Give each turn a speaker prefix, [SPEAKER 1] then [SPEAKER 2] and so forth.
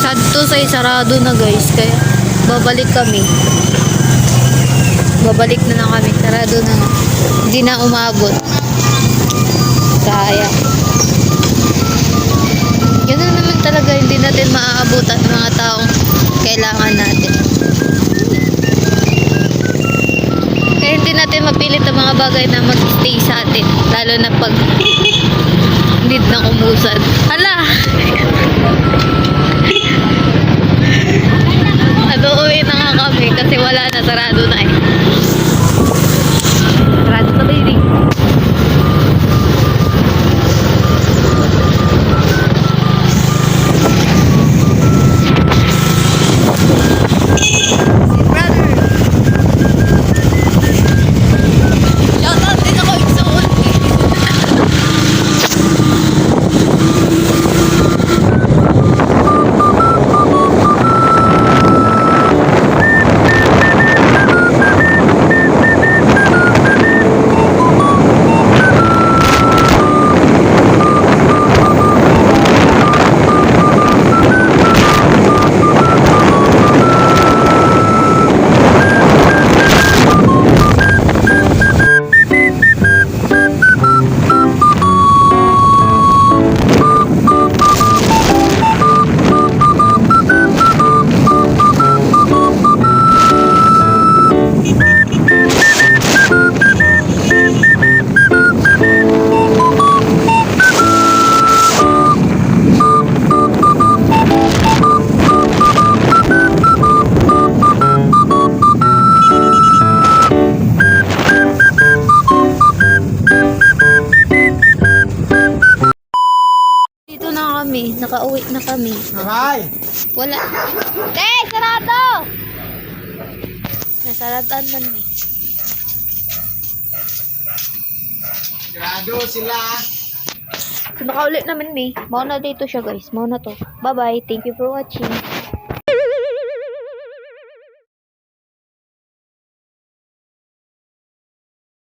[SPEAKER 1] Sadto say sarado na guys, kaya babalik kami. Babalik na lang kami, sarado na nga. Hindi na umabot. Sayang. Ganun naman talaga, hindi natin maaabutan ng mga taong kailangan natin. Kaya hindi natin mapilit ang mga bagay na mag-stay sa atin, lalo na pag need na kumusan. Hala! Uwi na nga kami kasi wala na, sarado na eh. Sarado na baby. Nakauwi na kami.
[SPEAKER 2] Aray!
[SPEAKER 1] Wala. Sarado! Nasaradaan man eh.
[SPEAKER 2] Sarado sila.
[SPEAKER 1] So, nakaulit naman eh. Mauna dito siya guys. Mauna to. Bye bye. Thank you for watching.